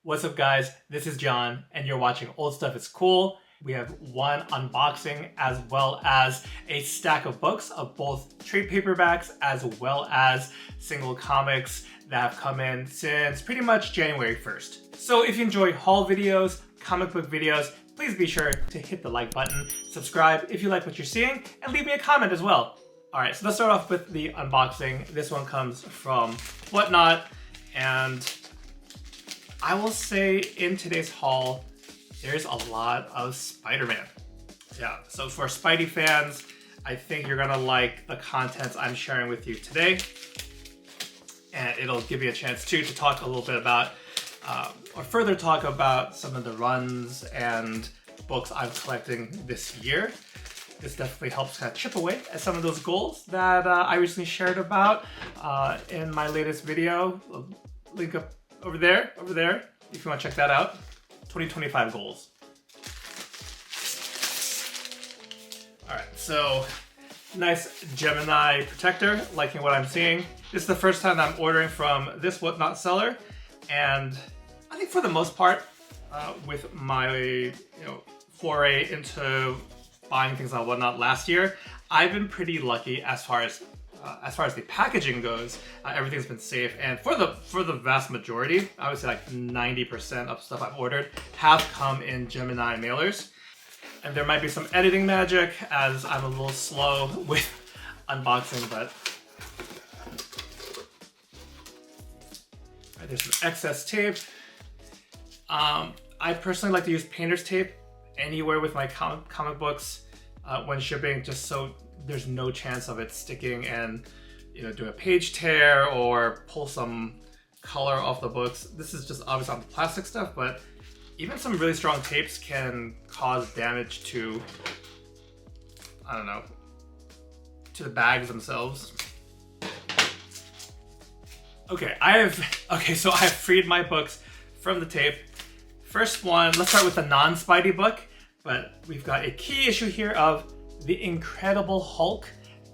What's up guys, this is John and you're watching Old Stuff is Cool. We have one unboxing as well as a stack of books of both trade paperbacks as well as single comics that have come in since pretty much January 1st. So if you enjoy haul videos, comic book videos, please be sure to hit the like button, subscribe if you like what you're seeing, and leave me a comment as well. Alright, so let's start off with the unboxing. This one comes from Whatnot, and I will say in today's haul, there's a lot of Spider-Man. Yeah, so for Spidey fans, I think you're gonna like the contents I'm sharing with you today. And it'll give you a chance too to talk a little bit about, or further talk about some of the runs and books I'm collecting this year. This definitely helps kind of chip away at some of those goals that I recently shared about in my latest video. Link up over there, if you want to check that out. 2025 goals. Alright, so nice Gemini protector, liking what I'm seeing. This is the first time I'm ordering from this Whatnot seller, and I think for the most part, with my foray into buying things on Whatnot last year, I've been pretty lucky as far as the packaging goes. Everything's been safe, and for the vast majority, I would say like 90% of stuff I've ordered have come in Gemini mailers. And there might be some editing magic as I'm a little slow with unboxing, but there's some excess tape. I personally like to use painter's tape anywhere with my comic books when shipping, just so there's no chance of it sticking and do a page tear or pull some color off the books. This is just obviously on the plastic stuff, but even some really strong tapes can cause damage to, I don't know, to the bags themselves. So I have freed my books from the tape. First one, let's start with the non-Spidey book, but we've got a key issue here of The Incredible Hulk,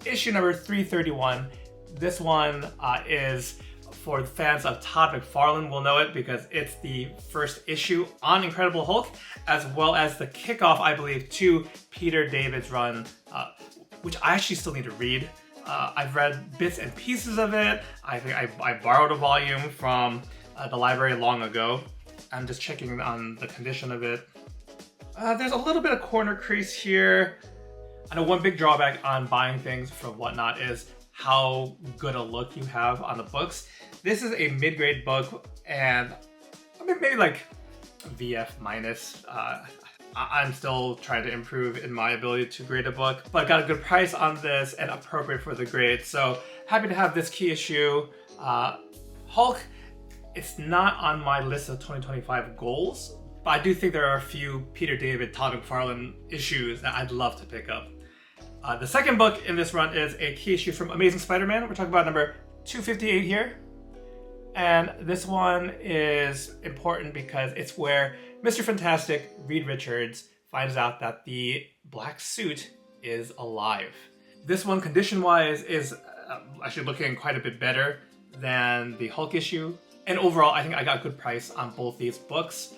issue number 331. This one is for fans of Todd McFarlane will know it because it's the first issue on Incredible Hulk, as well as the kickoff, I believe, to Peter David's run, which I actually still need to read. I've read bits and pieces of it. I think I borrowed a volume from the library long ago. I'm just checking on the condition of it. There's a little bit of corner crease here. I know one big drawback on buying things from Whatnot is how good a look you have on the books. This is a mid-grade book, and I mean, maybe like VF minus. I'm still trying to improve in my ability to grade a book, but got a good price on this and appropriate for the grade. So happy to have this key issue. Hulk, it's not on my list of 2025 goals, but I do think there are a few Peter David, Todd McFarlane issues that I'd love to pick up. The second book in this run is a key issue from Amazing Spider-Man. We're talking about number 258 here. And this one is important because it's where Mr. Fantastic, Reed Richards, finds out that the black suit is alive. This one, condition-wise, is actually looking quite a bit better than the Hulk issue. And overall, I think I got a good price on both these books.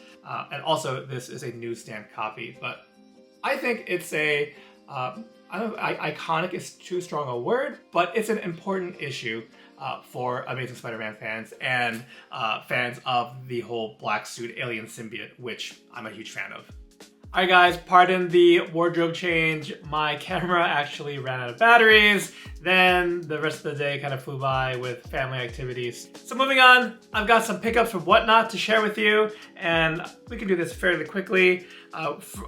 And also, this is a newsstand copy. But I think it's a, I don't know, iconic is too strong a word, but it's an important issue for Amazing Spider-Man fans and fans of the whole black suit alien symbiote, which I'm a huge fan of. Alright guys, pardon the wardrobe change. My camera actually ran out of batteries. Then the rest of the day kind of flew by with family activities. So moving on, I've got some pickups from Whatnot to share with you, and we can do this fairly quickly.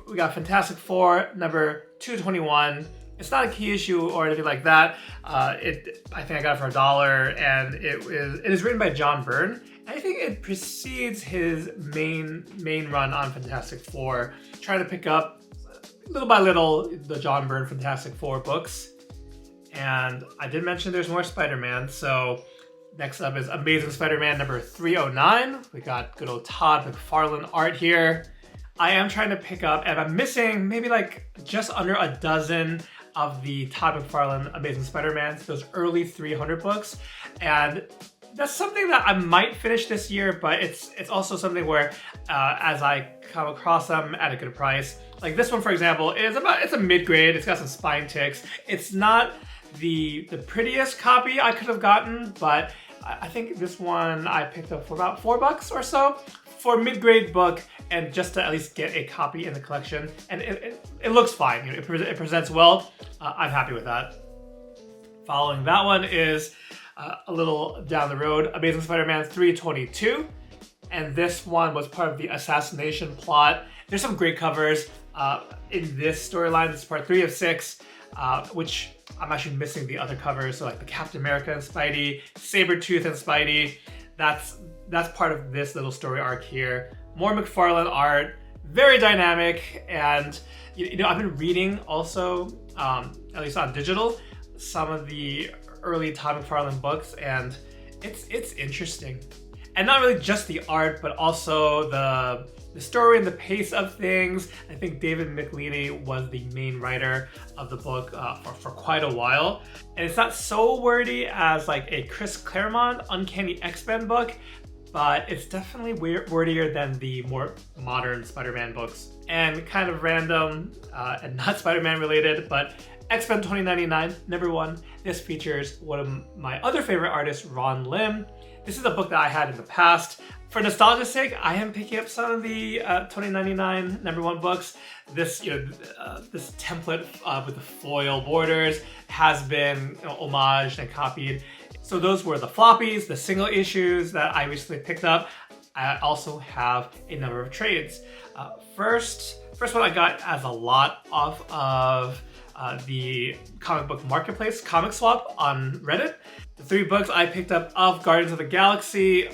We got Fantastic Four, number 221. It's not a key issue or anything like that. I think I got it for $1, and it is written by John Byrne. I think it precedes his main run on Fantastic Four, trying to pick up little by little the John Byrne Fantastic Four books. And I did mention there's more Spider-Man, so next up is Amazing Spider-Man number 309. We got good old Todd McFarlane art here. I am trying to pick up, and I'm missing maybe like just under a dozen of the Todd McFarlane Amazing Spider-Man, those early 300 books. And that's something that I might finish this year, but it's also something where as I come across them at a good price, like this one for example, it's a mid-grade. It's got some spine ticks. It's not the prettiest copy I could have gotten, but I think this one I picked up for about $4 or so for a mid-grade book, and just to at least get a copy in the collection. And it looks fine. You know, it presents well. I'm happy with that. Following that one is a little down the road, Amazing Spider-Man 322. And this one was part of the assassination plot. There's some great covers in this storyline. This is part 3 of 6, which I'm actually missing the other covers. So like the Captain America and Spidey, Sabretooth and Spidey. That's part of this little story arc here. More McFarlane art, very dynamic. And you know, I've been reading also, at least on digital, some of the early Todd McFarlane books, and it's interesting. And not really just the art, but also the story and the pace of things. I think David McLeany was the main writer of the book for quite a while. And it's not so wordy as like a Chris Claremont Uncanny X-Men book, but it's definitely wordier than the more modern Spider-Man books. And kind of random and not Spider-Man related, but X-Men 2099, #1. This features one of my other favorite artists, Ron Lim. This is a book that I had in the past. For nostalgia's sake, I am picking up some of the 2099 #1 books. This, this template with the foil borders has been homaged and copied. So those were the floppies, the single issues that I recently picked up. I also have a number of trades. First one I got as a lot off of the comic book marketplace, Comic Swap on Reddit. The 3 books I picked up of Guardians of the Galaxy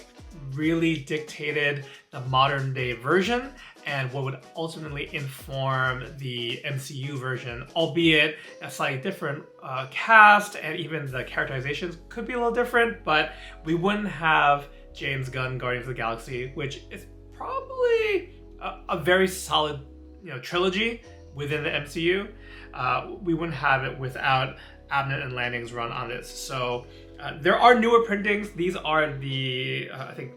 really dictated the modern day version and what would ultimately inform the MCU version, albeit a slightly different cast, and even the characterizations could be a little different, but we wouldn't have James Gunn Guardians of the Galaxy, which is probably a very solid trilogy within the MCU. We wouldn't have it without Abnett and Landing's run on this. So there are newer printings. These are the, I think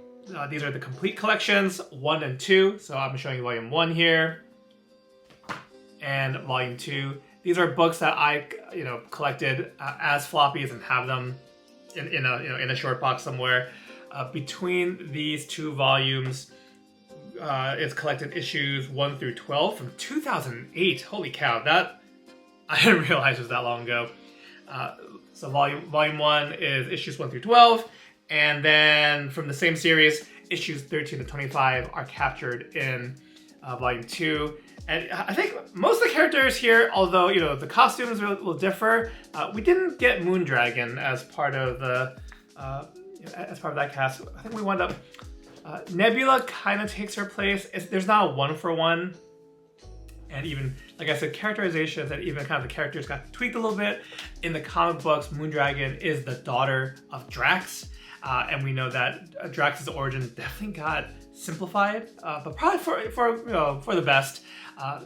these are the complete collections, 1 and 2. So I'm showing you volume 1 here and volume 2. These are books that I, collected as floppies and have them in a short box somewhere. Between these 2 volumes, it's collected issues 1 through 12 from 2008. Holy cow, that I didn't realize it was that long ago. So volume 1 is issues 1 through 12, and then from the same series, issues 13 to 25 are captured in volume 2. And I think most of the characters here, although the costumes will differ, we didn't get Moondragon as part of the that cast. I think we wound up. Nebula kind of takes her place. There's not a 1-for-1. And even, like I said, characterizations and even kind of the characters got tweaked a little bit. In the comic books, Moondragon is the daughter of Drax. And we know that Drax's origin definitely got simplified, but probably for the best.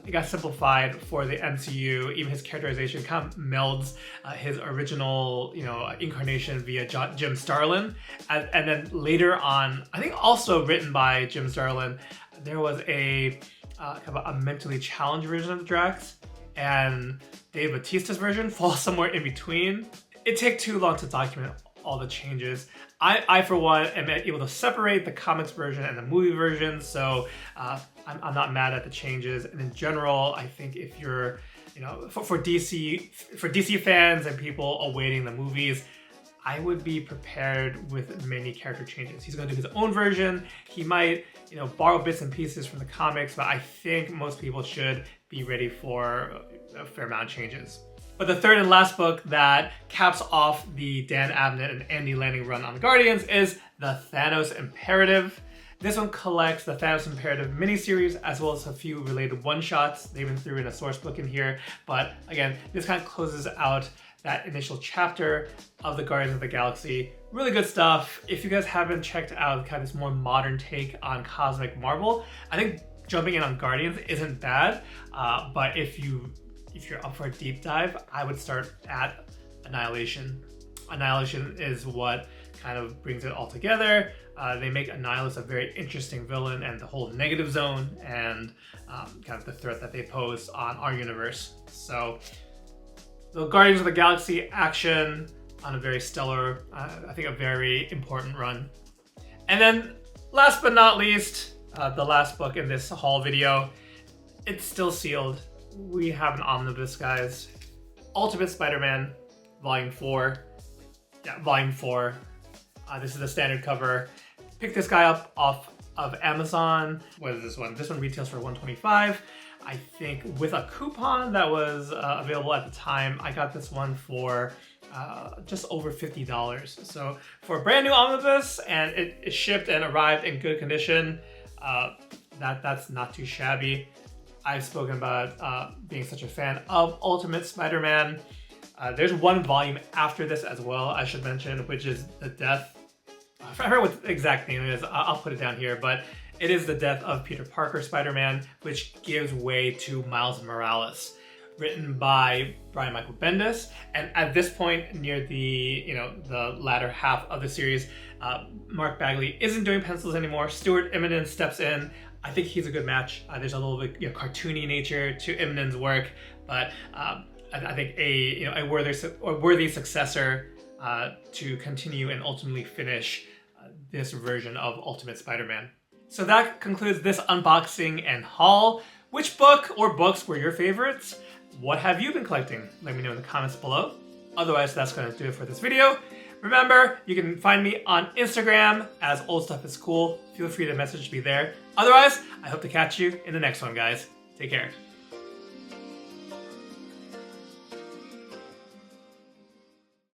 It got simplified for the MCU. Even his characterization kind of melds his original, incarnation via Jim Starlin. And then later on, I think also written by Jim Starlin, there was a kind of a mentally challenged version of Drax, and Dave Bautista's version falls somewhere in between. It took too long to document all the changes. I for one, am able to separate the comics version and the movie version, so I'm not mad at the changes. And in general, I think if you're, for DC fans and people awaiting the movies, I would be prepared with many character changes. He's going to do his own version. He might, borrow bits and pieces from the comics, but I think most people should be ready for a fair amount of changes. But the third and last book that caps off the Dan Abnett and Andy Lanning run on Guardians is the Thanos Imperative. This one collects the Thanos Imperative miniseries as well as a few related one-shots. They even threw in a source book in here. But again, this kind of closes out that initial chapter of the Guardians of the Galaxy. Really good stuff. If you guys haven't checked out kind of this more modern take on Cosmic Marvel, I think jumping in on Guardians isn't bad. But if you're up for a deep dive, I would start at Annihilation. Annihilation is what kind of brings it all together. They make Annihilus a very interesting villain, and the whole negative zone and kind of the threat that they pose on our universe. So the Guardians of the Galaxy action on a very stellar, I think a very important run. And then last but not least, the last book in this haul video, it's still sealed. We have an omnibus, guys. Ultimate Spider-Man, Volume 4. Yeah, Volume 4. This is the standard cover. Picked this guy up off of Amazon. What is this one? This one retails for $125. I think with a coupon that was available at the time, I got this one for just over $50. So for a brand new omnibus, and it shipped and arrived in good condition, that's not too shabby. I've spoken about being such a fan of Ultimate Spider-Man. There's one volume after this as well, I should mention, which is the death. I forgot what the exact name is. I'll put it down here, but it is the death of Peter Parker Spider-Man, which gives way to Miles Morales, written by Brian Michael Bendis. And at this point, near the the latter half of the series, Mark Bagley isn't doing pencils anymore. Stuart Immonen steps in. I think he's a good match. There's a little bit cartoony nature to Immonen's work, but I think a worthy successor to continue and ultimately finish this version of Ultimate Spider-Man. So that concludes this unboxing and haul. Which book or books were your favorites? What have you been collecting? Let me know in the comments below. Otherwise, that's going to do it for this video. Remember, you can find me on Instagram as Old Stuff Is Cool. Feel free to message me there. Otherwise, I hope to catch you in the next one, guys. Take care.